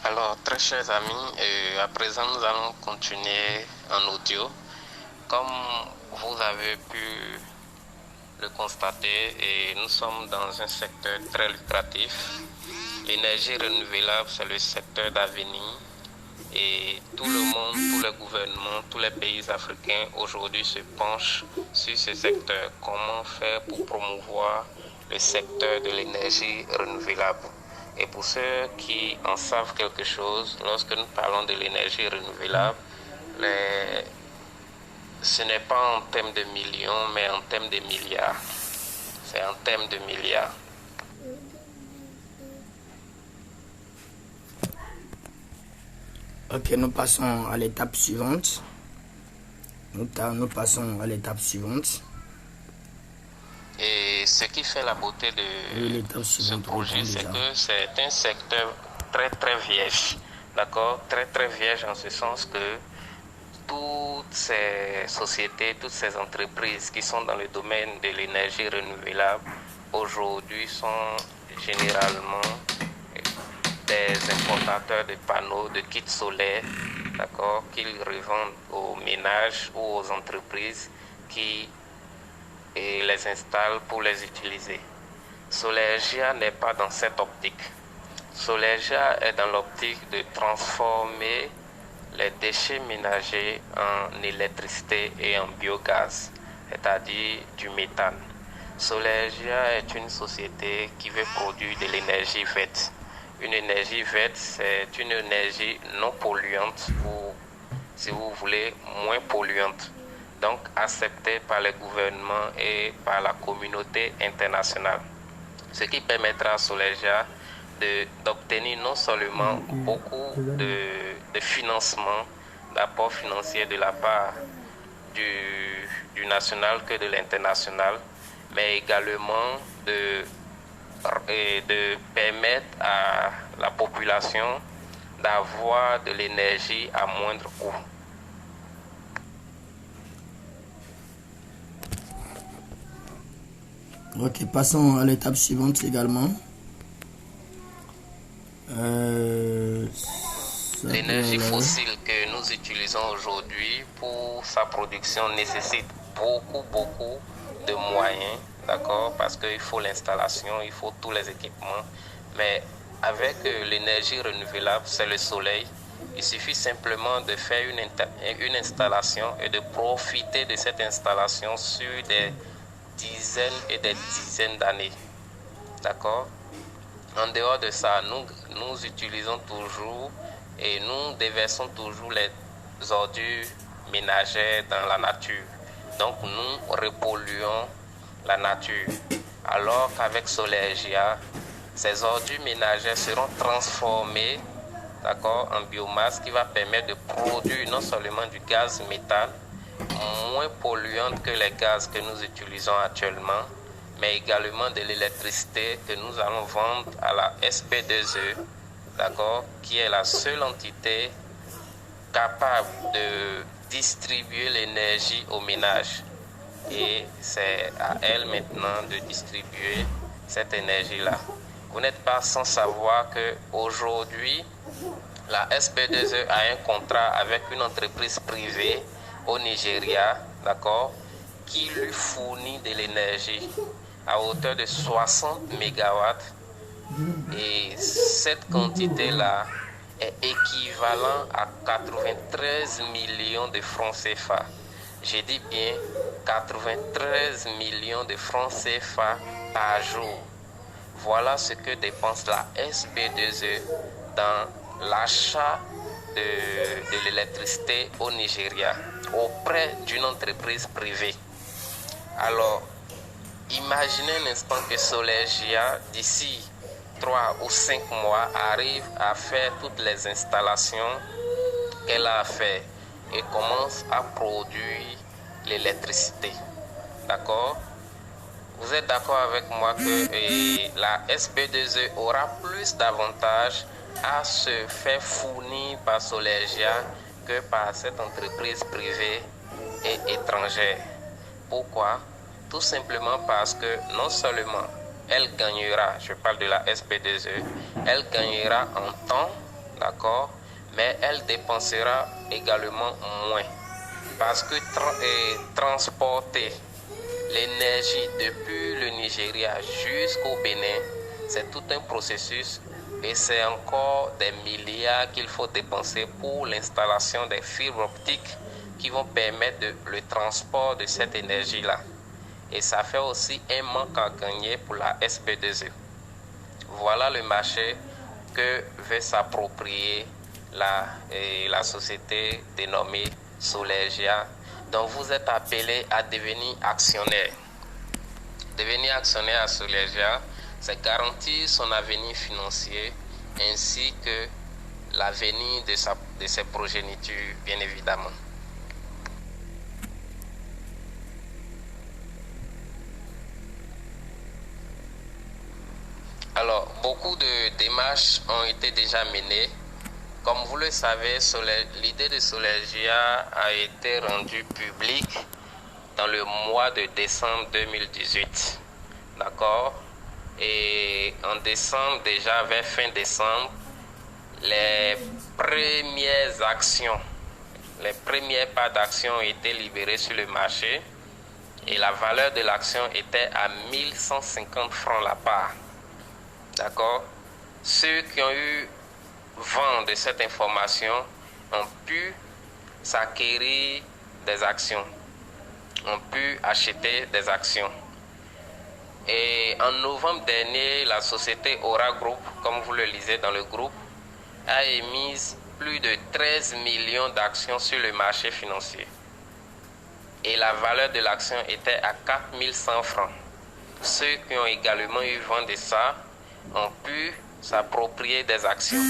Alors, très chers amis, à présent nous allons continuer en audio. Comme vous avez pu le constater, et nous sommes dans un secteur très lucratif. L'énergie renouvelable, c'est le secteur d'avenir. Et tout le monde, tous les gouvernements, tous les pays africains aujourd'hui se penchent sur ce secteur. Comment faire pour promouvoir le secteur de l'énergie renouvelable? Et pour ceux qui en savent quelque chose, lorsque nous parlons de l'énergie renouvelable, ce n'est pas en termes de millions, mais en termes de milliards. C'est en termes de milliards. Ok, nous passons à l'étape suivante. Nous passons à l'étape suivante. Et ce qui fait la beauté de ce projet, c'est que c'est un secteur très très vierge. D'accord? Très très vierge en ce sens que toutes ces sociétés, toutes ces entreprises qui sont dans le domaine de l'énergie renouvelable aujourd'hui sont généralement des importateurs de panneaux, de kits solaires, d'accord, qu'ils revendent aux ménages ou aux entreprises qui les installent pour les utiliser. Solergia n'est pas dans cette optique. Solergia est dans l'optique de transformer les déchets ménagers en électricité et en biogaz, c'est-à-dire du méthane. Solergia est une société qui veut produire de l'énergie verte. Une énergie verte, c'est une énergie non polluante ou, si vous voulez, moins polluante. Donc acceptée par les gouvernements et par la communauté internationale. Ce qui permettra à Solergia d'obtenir non seulement beaucoup de financement, d'apport financier de la part du national que de l'international, mais également de permettre à la population d'avoir de l'énergie à moindre coût. Ok, passons à l'étape suivante également. L'énergie fossile que nous utilisons aujourd'hui pour sa production nécessite beaucoup de moyens, d'accord, parce qu'il faut l'installation, il faut tous les équipements. Mais avec l'énergie renouvelable, c'est le soleil. Il suffit simplement de faire une installation et de profiter de cette installation sur des dizaines et des dizaines d'années. D'accord? En dehors de ça, nous utilisons toujours et nous déversons toujours les ordures ménagères dans la nature. Donc nous repolluons la nature. Alors qu'avec Solergia, ces ordures ménagères seront transformées, d'accord, en biomasse qui va permettre de produire non seulement du gaz méthane, moins polluante que les gaz que nous utilisons actuellement, mais également de l'électricité que nous allons vendre à la SB2E, d'accord, qui est la seule entité capable de distribuer l'énergie aux ménages. Et c'est à elle maintenant de distribuer cette énergie-là. Vous n'êtes pas sans savoir qu'aujourd'hui, la SB2E a un contrat avec une entreprise privée au Nigeria, d'accord, qui lui fournit de l'énergie à hauteur de 60 MW. Et cette quantité-là est équivalent à 93 millions de francs CFA. Je dis bien 93 millions de francs CFA par jour. Voilà ce que dépense la SB2E dans l'achat de l'électricité au Nigeria auprès d'une entreprise privée. Alors, imaginez un instant que Solergia, d'ici 3 ou 5 mois, arrive à faire toutes les installations qu'elle a à faire et commence à produire l'électricité. D'accord? Vous êtes d'accord avec moi que la SB2E aura plus d'avantages à se faire fournir par Solergia que par cette entreprise privée et étrangère. Pourquoi? Tout simplement parce que non seulement elle gagnera, je parle de la SB2E, elle gagnera en temps, d'accord, mais elle dépensera également moins parce que transporter l'énergie depuis le Nigeria jusqu'au Bénin, c'est tout un processus et c'est encore des milliards qu'il faut dépenser pour l'installation des fibres optiques qui vont permettre le transport de cette énergie-là. Et ça fait aussi un manque à gagner pour la SB2E. Voilà le marché que veut s'approprier la société dénommée Solergia, dont vous êtes appelé à devenir actionnaire. Devenir actionnaire à Solergia, c'est garantir son avenir financier ainsi que l'avenir de ses progénitures, bien évidemment. Alors, beaucoup de démarches ont été déjà menées. Comme vous le savez, l'idée de Solergia a été rendue publique dans le mois de décembre 2018. D'accord? Et en décembre, déjà vers fin décembre, les premières actions, les premières parts d'action ont été libérées sur le marché et la valeur de l'action était à 1150 francs la part. D'accord? Ceux qui ont eu vent de cette information ont pu s'acquérir des actions, ont pu acheter des actions. Et en novembre dernier, la société Aura Group, comme vous le lisez dans le groupe, a émis plus de 13 millions d'actions sur le marché financier. Et la valeur de l'action était à 4100 francs. Ceux qui ont également eu vent de ça ont pu s'approprier des actions.